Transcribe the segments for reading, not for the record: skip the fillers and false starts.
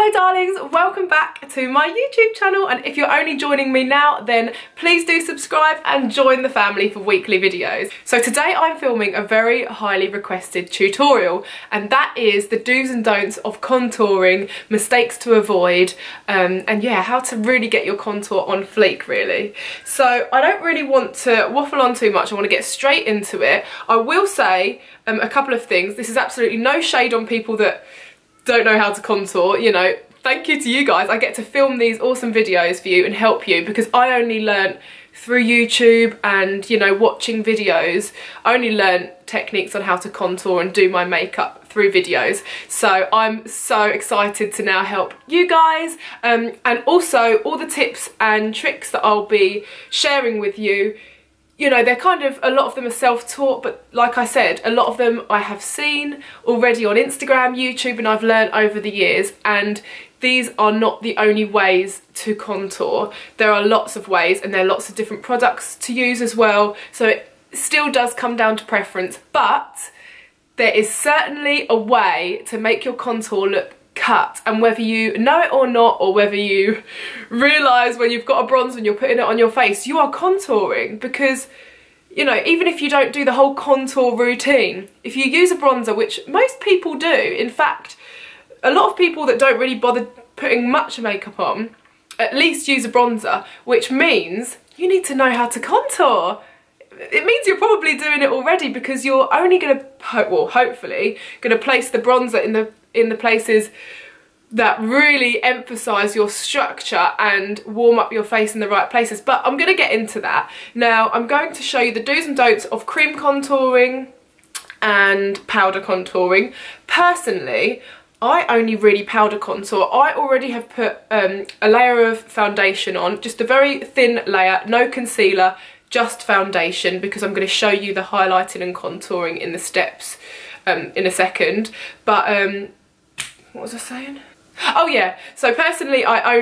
Hello darlings, welcome back to my YouTube channel, and if you're only joining me now then please do subscribe and join the family for weekly videos. So today I'm filming a very highly requested tutorial, and that is the do's and don'ts of contouring, mistakes to avoid, and yeah, how to really get your contour on fleek really. So I don't really want to waffle on too much, I want to get straight into it. I will say a couple of things. This is absolutely no shade on people that don't know how to contour, you know, thank you to you guys. I get to film these awesome videos for you and help you because I only learnt through YouTube and, you know, watching videos. I only learnt techniques on how to contour and do my makeup through videos. So I'm so excited to now help you guys, and also all the tips and tricks that I'll be sharing with you. You know, they're kind of, a lot of them are self-taught, but like I said, a lot of them I have seen already on Instagram, YouTube, and I've learned over the years, and these are not the only ways to contour. There are lots of ways, and there are lots of different products to use as well, so it still does come down to preference, but there is certainly a way to make your contour look cut, and whether you know it or not, or whether you realise when you've got a bronzer and you're putting it on your face, you are contouring. Because, you know, even if you don't do the whole contour routine, if you use a bronzer, which most people do, in fact a lot of people that don't really bother putting much makeup on at least use a bronzer, which means you need to know how to contour. It means you're probably doing it already, because you're only going to, well, hopefully going to place the bronzer in the places that really emphasise your structure and warm up your face in the right places. But I'm going to get into that. Now I'm going to show you the do's and don'ts of cream contouring and powder contouring. Personally, I only really powder contour. I already have put a layer of foundation on, just a very thin layer, no concealer, just foundation, because I'm going to show you the highlighting and contouring in the steps in a second. But what was I saying? Oh yeah, so personally I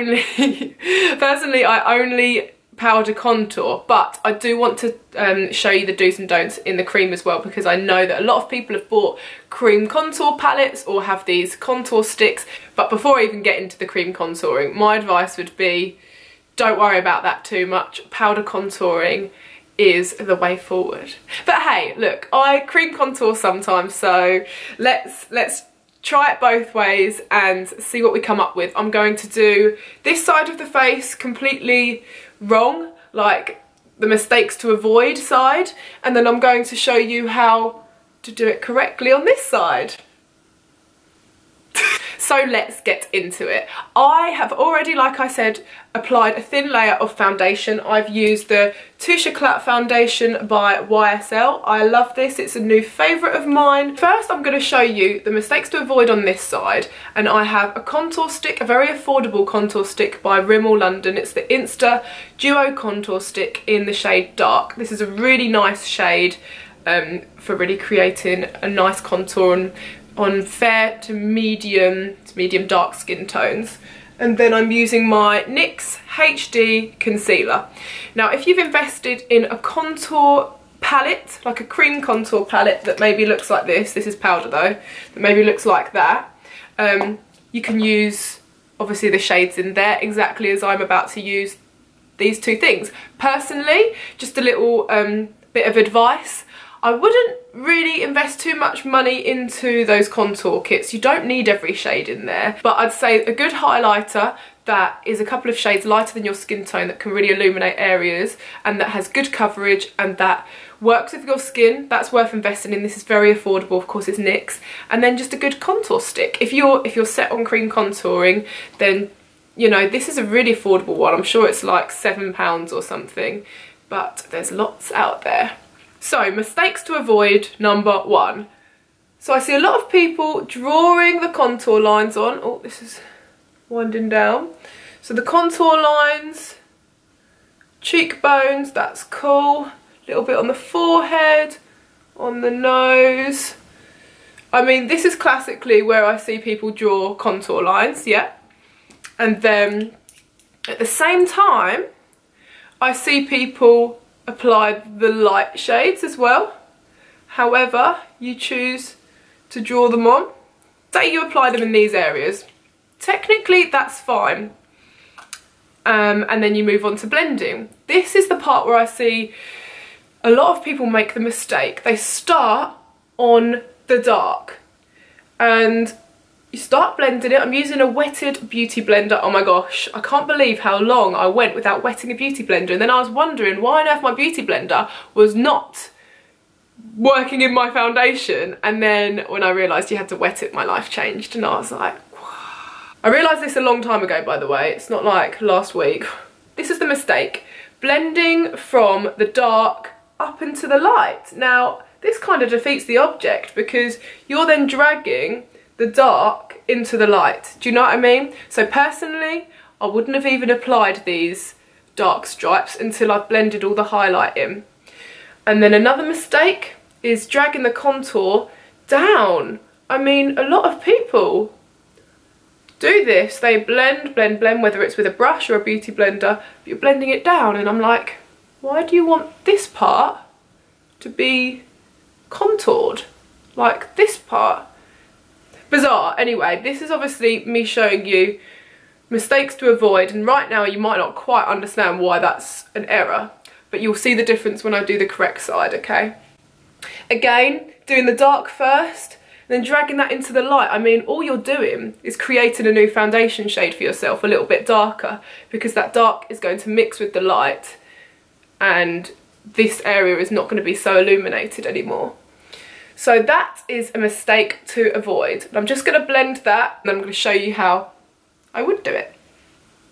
only powder contour, but I do want to show you the do's and don'ts in the cream as well, because I know that a lot of people have bought cream contour palettes or have these contour sticks. But before I even get into the cream contouring, my advice would be, don't worry about that too much. Powder contouring is the way forward. But hey, look, I cream contour sometimes, so let's try it both ways and see what we come up with. I'm going to do this side of the face completely wrong, like the mistakes to avoid side, and then I'm going to show you how to do it correctly on this side. So let's get into it. I have already, like I said, applied a thin layer of foundation. I've used the Touche Eclat foundation by YSL. I love this, it's a new favourite of mine. First I'm going to show you the mistakes to avoid on this side, and I have a contour stick, a very affordable contour stick by Rimmel London. It's the Insta Duo Contour Stick in the shade Dark. This is a really nice shade for really creating a nice contour on fair to medium dark skin tones. And then I'm using my NYX HD concealer. Now if you've invested in a contour palette, like a cream contour palette that maybe looks like this is powder though, that maybe looks like that, you can use obviously the shades in there exactly as I'm about to use these two things. Personally, just a little bit of advice, I wouldn't really invest too much money into those contour kits. You don't need every shade in there, but I'd say a good highlighter that is a couple of shades lighter than your skin tone, that can really illuminate areas and that has good coverage and that works with your skin, that's worth investing in. This is very affordable, of course it's NYX. And then just a good contour stick. If you're set on cream contouring, then you know this is a really affordable one. I'm sure it's like £7 or something, but there's lots out there. So, mistakes to avoid, number one. So I see a lot of people drawing the contour lines on. Oh, this is winding down. So the contour lines, cheekbones, that's cool. A little bit on the forehead, on the nose. I mean, this is classically where I see people draw contour lines, yeah. And then at the same time, I see people apply the light shades as well, however you choose to draw them on. Say you apply them in these areas, technically that's fine. And then you move on to blending. This is the part where I see a lot of people make the mistake. They start on the dark and you start blending it. I'm using a wetted beauty blender. Oh my gosh, I can't believe how long I went without wetting a beauty blender. And then I was wondering why on earth my beauty blender was not working in my foundation. And then when I realised you had to wet it, my life changed. And I was like, wow. I realised this a long time ago, by the way. It's not like last week. This is the mistake. Blending from the dark up into the light. Now, this kind of defeats the object because you're then dragging the dark into the light. Do you know what I mean? So personally, I wouldn't have even applied these dark stripes until I've blended all the highlight in. And then another mistake is dragging the contour down. I mean, a lot of people do this. They blend, blend, blend, whether it's with a brush or a beauty blender, but you're blending it down. And I'm like, why do you want this part to be contoured? Like this part? Bizarre. Anyway, this is obviously me showing you mistakes to avoid, and right now you might not quite understand why that's an error, but you'll see the difference when I do the correct side, okay? Again, doing the dark first, then dragging that into the light. I mean, all you're doing is creating a new foundation shade for yourself, a little bit darker, because that dark is going to mix with the light, and this area is not going to be so illuminated anymore. So that is a mistake to avoid. I'm just going to blend that and I'm going to show you how I would do it.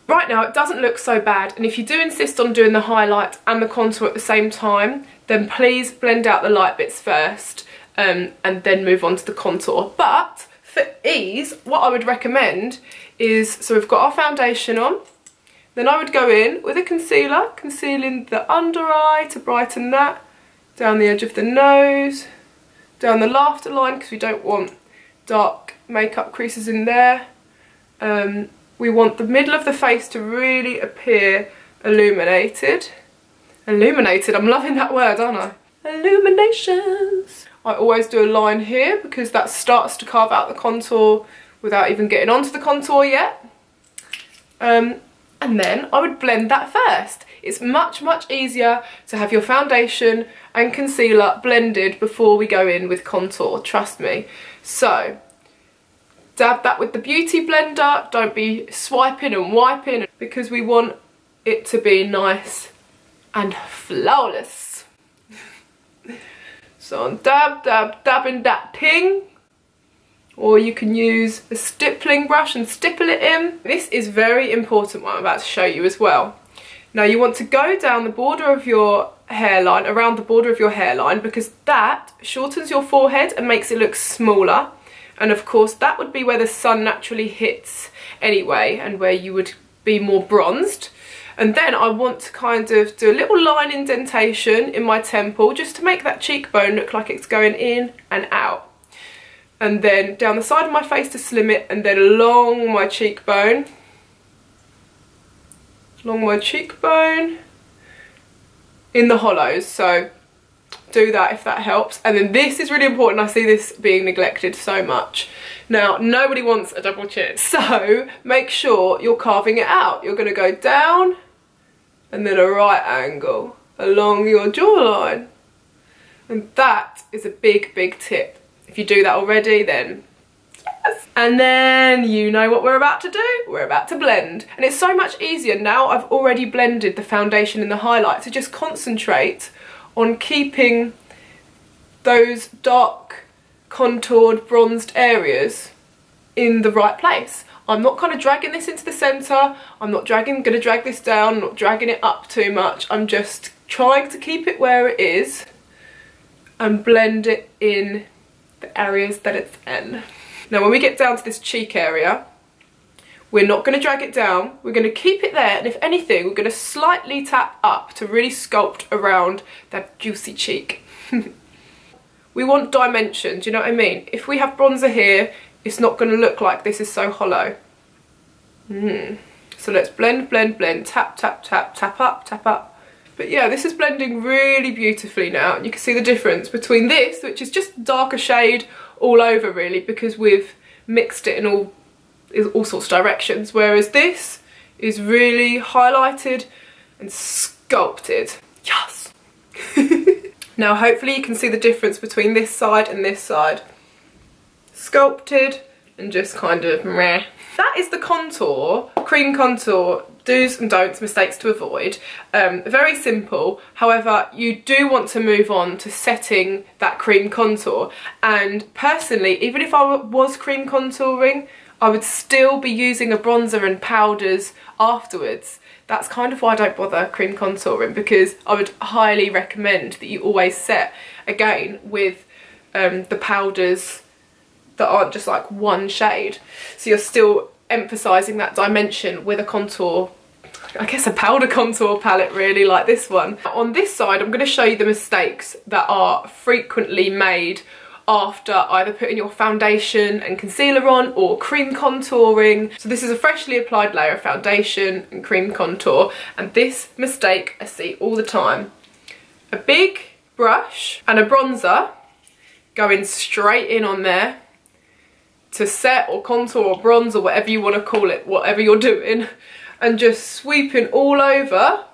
Right now it doesn't look so bad, and if you do insist on doing the highlight and the contour at the same time, then please blend out the light bits first and then move on to the contour. But for ease, what I would recommend is, so we've got our foundation on, then I would go in with a concealer, concealing the under eye to brighten that, down the edge of the nose, down the laughter line because we don't want dark makeup creases in there. We want the middle of the face to really appear illuminated. Illuminated, I'm loving that word, aren't I? Illuminations. I always do a line here because that starts to carve out the contour without even getting onto the contour yet. And then I would blend that first. It's much, much easier to have your foundation and concealer blended before we go in with contour, trust me. So, dab that with the beauty blender. Don't be swiping and wiping because we want it to be nice and flawless. So I'm dabbing that ting. Or you can use a stippling brush and stipple it in. This is very important what I'm about to show you as well. Now you want to go down the border of your hairline, around the border of your hairline, because that shortens your forehead and makes it look smaller. And of course that would be where the sun naturally hits anyway, and where you would be more bronzed. And then I want to kind of do a little line indentation in my temple just to make that cheekbone look like it's going in and out. And then down the side of my face to slim it, and then along my cheekbone. Along my cheekbone. In the hollows, so do that if that helps. And then this is really important, I see this being neglected so much. Now, nobody wants a double chin, so make sure you're carving it out. You're going to go down, and then a right angle along your jawline. And that is a big, big tip. If you do that already, then yes. And then you know what we're about to do. We're about to blend. And it's so much easier now I've already blended the foundation and the highlight to just concentrate on keeping those dark, contoured, bronzed areas in the right place. I'm not kind of dragging this into the centre. I'm not going to drag this down. I'm not dragging it up too much. I'm just trying to keep it where it is and blend it in the areas that it's in. Now when we get down to this cheek area, we're not going to drag it down, we're going to keep it there, and if anything we're going to slightly tap up to really sculpt around that juicy cheek. We want dimension, do you know what I mean? If we have bronzer here, it's not going to look like this is so hollow. So let's blend, blend, blend, tap, tap, tap, tap up, tap up. But yeah, this is blending really beautifully now, and you can see the difference between this, which is just darker shade all over really, because we've mixed it and all all sorts of directions, whereas this is really highlighted and sculpted. Yes! Now hopefully you can see the difference between this side and this side. Sculpted and just kind of meh. That is the contour, cream contour, do's and don'ts, mistakes to avoid. Very simple. However, you do want to move on to setting that cream contour. And personally, even if I was cream contouring, I would still be using a bronzer and powders afterwards. That's kind of why I don't bother cream contouring, because I would highly recommend that you always set, again, with the powders that aren't just like one shade. So you're still emphasising that dimension with a contour, I guess a powder contour palette really, like this one. On this side, I'm going to show you the mistakes that are frequently made after either putting your foundation and concealer on or cream contouring. So this is a freshly applied layer of foundation and cream contour, and this mistake I see all the time. A big brush and a bronzer going straight in on there to set or contour or bronze or whatever you want to call it, whatever you're doing, and just sweeping all over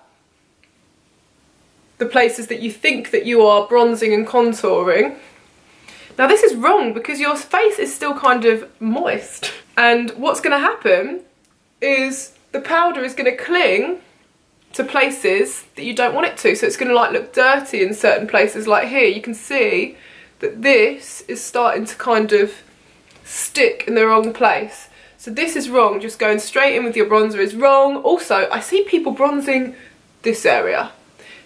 the places that you think that you are bronzing and contouring. Now this is wrong because your face is still kind of moist, and what's going to happen is the powder is going to cling to places that you don't want it to, so it's going to like look dirty in certain places. Like here you can see that this is starting to kind of stick in the wrong place. So this is wrong, just going straight in with your bronzer is wrong. Also, I see people bronzing this area.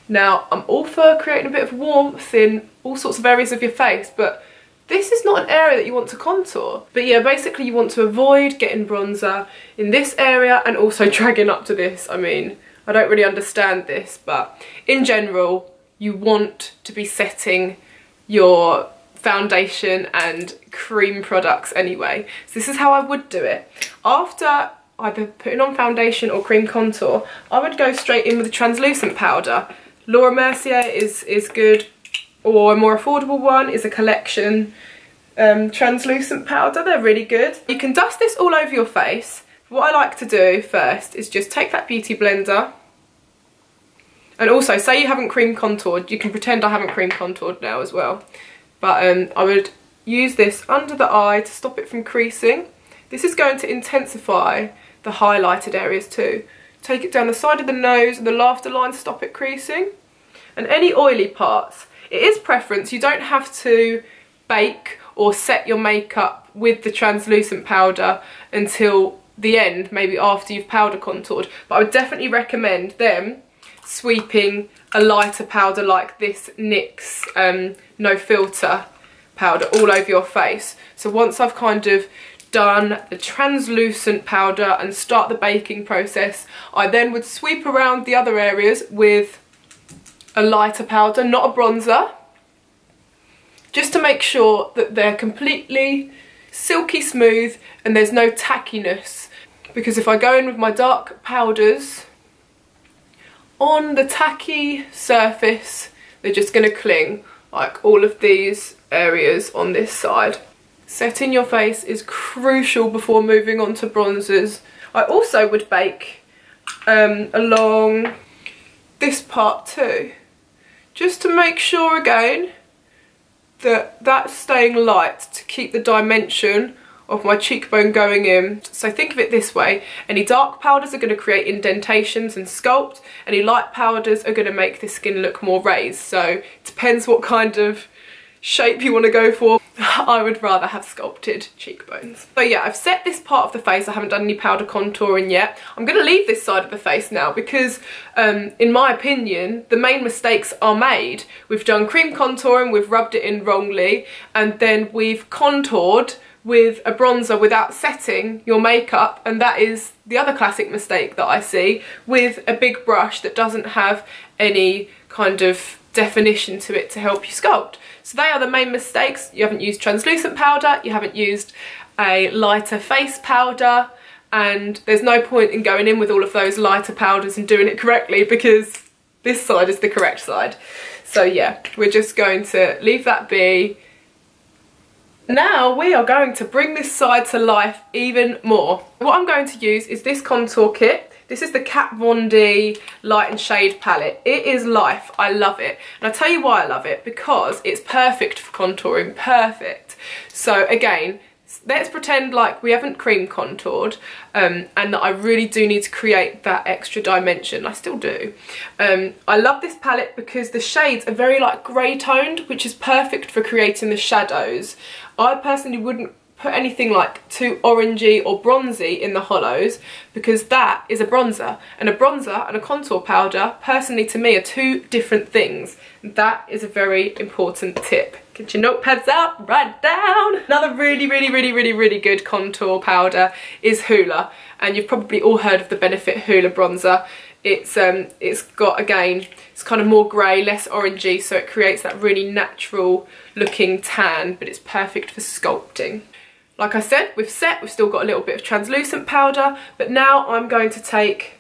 Now, I'm all for creating a bit of warmth in all sorts of areas of your face, but this is not an area that you want to contour. But yeah, basically you want to avoid getting bronzer in this area and also dragging up to this. I mean, I don't really understand this, but in general, you want to be setting your foundation and cream products anyway. So this is how I would do it. After either putting on foundation or cream contour, I would go straight in with a translucent powder. Laura Mercier is good, or a more affordable one is a Collection translucent powder. They're really good. You can dust this all over your face. What I like to do first is just take that beauty blender, and also say you haven't cream contoured, you can pretend I haven't cream contoured now as well. But I would use this under the eye to stop it from creasing. This is going to intensify the highlighted areas too. Take it down the side of the nose and the laughter line to stop it creasing. And any oily parts, it is preference. You don't have to bake or set your makeup with the translucent powder until the end, maybe after you've powder contoured. But I would definitely recommend them sweeping a lighter powder like this NYX No Filter powder all over your face. So once I've kind of done the translucent powder and start the baking process, I then would sweep around the other areas with a lighter powder, not a bronzer, just to make sure that they're completely silky smooth and there's no tackiness. Because if I go in with my dark powders on the tacky surface, they're just going to cling, like all of these areas on this side. Setting your face is crucial before moving on to bronzers. I also would bake along this part too, just to make sure again that that's staying light to keep the dimension of my cheekbone going in. So think of it this way: any dark powders are going to create indentations and sculpt, any light powders are going to make the skin look more raised. So it depends what kind of shape you want to go for. I would rather have sculpted cheekbones. So yeah, I've set this part of the face. I haven't done any powder contouring yet. I'm going to leave this side of the face now because in my opinion the main mistakes are made. We've done cream contouring, we've rubbed it in wrongly, and then we've contoured with a bronzer without setting your makeup, and that is the other classic mistake that I see with a big brush that doesn't have any kind of definition to it to help you sculpt. So they are the main mistakes. You haven't used translucent powder, you haven't used a lighter face powder, and there's no point in going in with all of those lighter powders and doing it correctly because this side is the correct side. So yeah, we're just going to leave that be, Now we are going to bring this side to life even more. What I'm going to use is this contour kit. This is the Kat Von D Light and Shade palette. It is life. I love it. And I'll tell you why I love it. Because it's perfect for contouring. Perfect. So again, let's pretend like we haven't cream contoured and that I really do need to create that extra dimension. I still do. I love this palette because the shades are very like grey toned, which is perfect for creating the shadows. I personally wouldn't put anything like too orangey or bronzy in the hollows because that is a bronzer, and a bronzer and a contour powder personally to me are two different things. That is a very important tip. Get your notepads out, write down. Another really good contour powder is Hoola, and you've probably all heard of the Benefit Hoola bronzer. It's got, again, it's kind of more grey, less orangey, so it creates that really natural looking tan, but it's perfect for sculpting. Like I said, we've still got a little bit of translucent powder, but now I'm going to take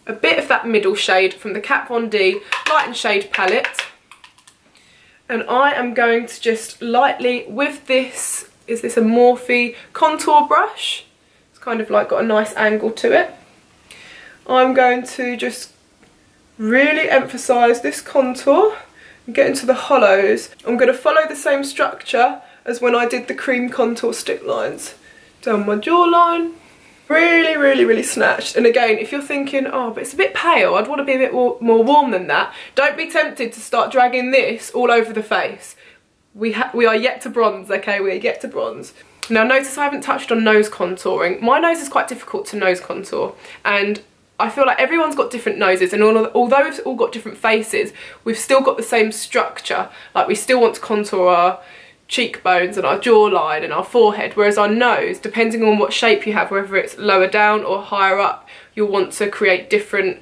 a bit of that middle shade from the Kat Von D Light and Shade palette, and I am going to just lightly, with this, is this a Morphe contour brush? It's kind of like got a nice angle to it. I'm going to just really emphasise this contour and get into the hollows. I'm going to follow the same structure as when I did the cream contour stick lines. Down my jawline. Really snatched. And again, if you're thinking, oh, but it's a bit pale, I'd want to be a bit more warm than that, don't be tempted to start dragging this all over the face. We are yet to bronze, okay? We are yet to bronze. Now notice I haven't touched on nose contouring. My nose is quite difficult to nose contour, and I feel like everyone's got different noses, and although we've all got different faces, we've still got the same structure. Like, we still want to contour our cheekbones and our jawline and our forehead, whereas our nose, depending on what shape you have, whether it's lower down or higher up, you'll want to create different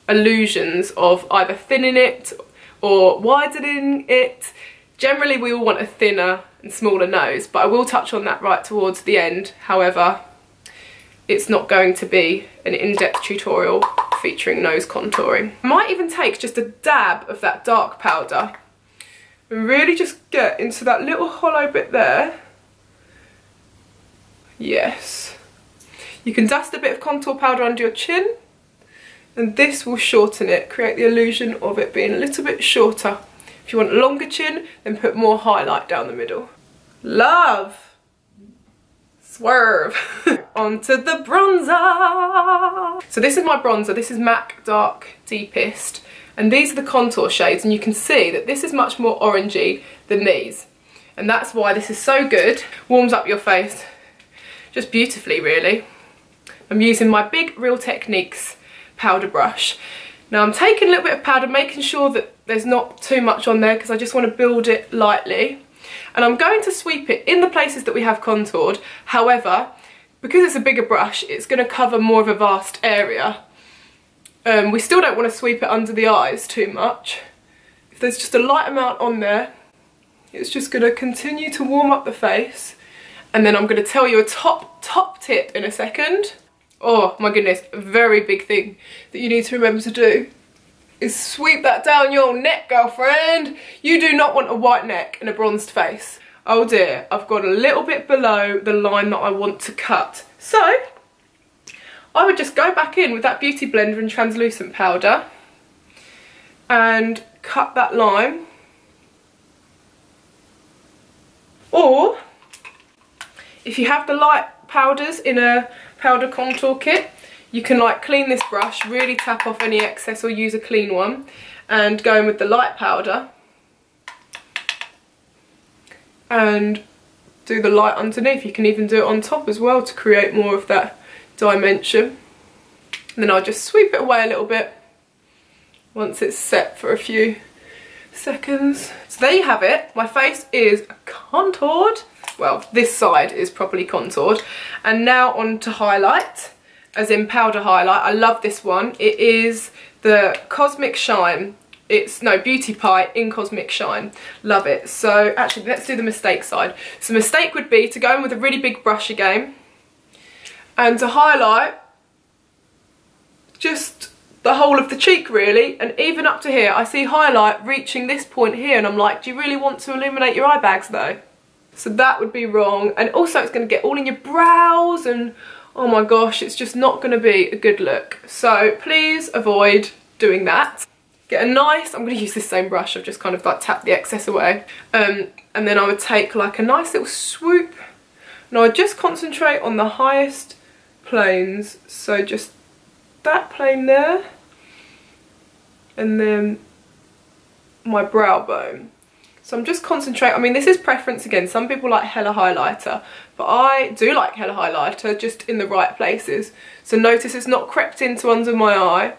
illusions of either thinning it or widening it. Generally we all want a thinner and smaller nose, but I will touch on that right towards the end. However, it's not going to be an in-depth tutorial featuring nose contouring. I might even take just a dab of that dark powder and really just get into that little hollow bit there. Yes. You can dust a bit of contour powder under your chin, and this will shorten it, create the illusion of it being a little bit shorter. If you want a longer chin, then put more highlight down the middle. Love! Swerve! Onto the bronzer! So this is my bronzer, this is MAC Dark Deepest. And these are the contour shades, and you can see that this is much more orangey than these. And that's why this is so good. Warms up your face just beautifully, really. I'm using my big Real Techniques powder brush. Now I'm taking a little bit of powder, making sure that there's not too much on there because I just want to build it lightly. And I'm going to sweep it in the places that we have contoured. However, because it's a bigger brush, it's going to cover more of a vast area. We still don't want to sweep it under the eyes too much. If there's just a light amount on there, it's just going to continue to warm up the face. And then I'm going to tell you a top tip in a second. Oh my goodness, a very big thing that you need to remember to do is sweep that down your neck, girlfriend. You do not want a white neck and a bronzed face. Oh dear, I've got a little bit below the line that I want to cut. So I would just go back in with that Beauty Blender and translucent powder and cut that line. Or if you have the light powders in a powder contour kit, you can like clean this brush, really tap off any excess or use a clean one, and go in with the light powder and do the light underneath. You can even do it on top as well to create more of that dimension. And then I'll just sweep it away a little bit once it's set for a few seconds. So there you have it. My face is contoured. Well, this side is properly contoured. And now on to highlight, as in powder highlight. I love this one. It is the Cosmic Shine. It's, no, Beauty Pie in Cosmic Shine. Love it. So actually, let's do the mistake side. So mistake would be to go in with a really big brush again and to highlight just the whole of the cheek really, and even up to here. I see highlight reaching this point here and I'm like, do you really want to illuminate your eye bags though? So that would be wrong. And also it's going to get all in your brows and oh my gosh, it's just not going to be a good look. So please avoid doing that. Get a nice, I'm going to use this same brush, I've just kind of like tapped the excess away. And then I would take like a nice little swoop and I would just concentrate on the highest planes. So just that plane there and then my brow bone. So I'm just concentrating, I mean this is preference again, some people like hella highlighter, but I do like hella highlighter just in the right places. So notice it's not crept into under my eye,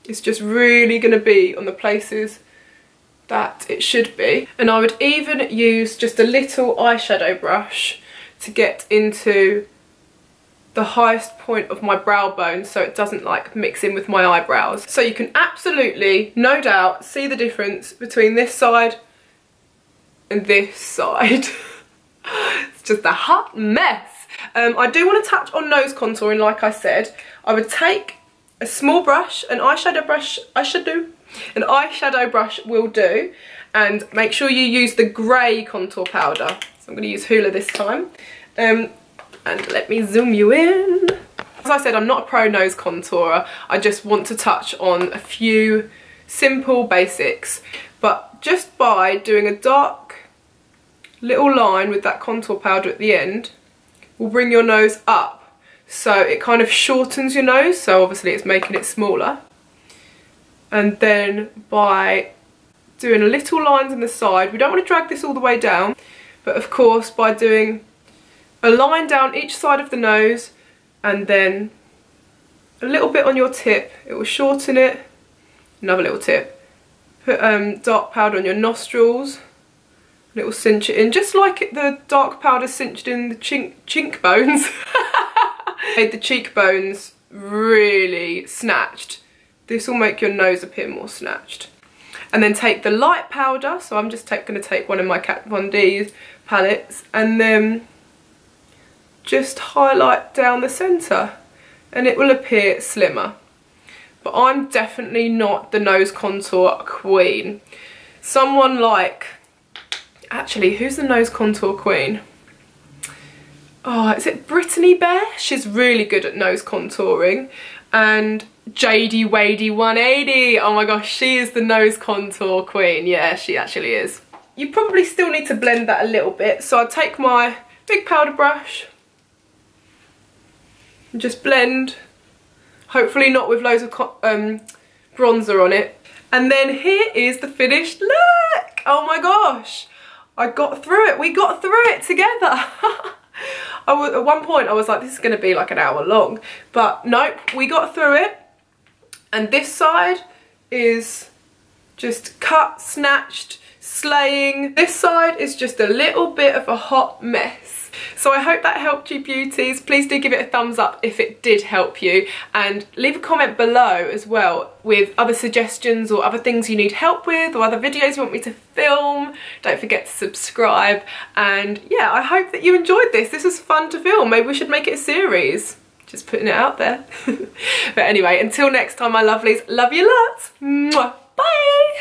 it's just really going to be on the places that it should be. And I would even use just a little eyeshadow brush to get into the highest point of my brow bone so it doesn't like mix in with my eyebrows. So you can absolutely, no doubt, see the difference between this side and this side. It's just a hot mess. I do want to touch on nose contouring like I said. I would take a small brush, an eyeshadow brush will do, and make sure you use the grey contour powder. So I'm going to use Hoola this time. And let me zoom you in. As I said, I'm not a pro nose contourer. I just want to touch on a few simple basics. But just by doing a dark little line with that contour powder at the end will bring your nose up. So it kind of shortens your nose, so obviously it's making it smaller. And then by doing little lines on the side, we don't want to drag this all the way down, but of course by doing a line down each side of the nose and then a little bit on your tip, it will shorten it. Another little tip, put dark powder on your nostrils and it will cinch it in, just like the dark powder cinched in the chink bones. Made the cheekbones really snatched. This will make your nose appear more snatched. And then take the light powder, so I'm just going to take one of my Kat Von D palettes and then just highlight down the centre and it will appear slimmer. But I'm definitely not the nose contour queen. Someone like, actually, who's the nose contour queen? Oh, is it Brittany Bear? She's really good at nose contouring. And JD Wadey 180, oh my gosh, she is the nose contour queen. Yeah, she actually is. You probably still need to blend that a little bit. So I'll take my big powder brush and just blend. Hopefully not with loads of bronzer on it. And then here is the finished look. Oh my gosh, I got through it. We got through it together. At one point I was like, this is going to be like an hour long, but nope, we got through it. And this side is just cut, snatched, slaying. This side is just a little bit of a hot mess. So I hope that helped you, beauties. Please do give it a thumbs up if it did help you, and leave a comment below as well with other suggestions or other things you need help with or other videos you want me to film. Don't forget to subscribe, and yeah, I hope that you enjoyed this. This was fun to film. Maybe we should make it a series. Just putting it out there. But anyway, until next time, my lovelies, love you lots. Mwah. Bye.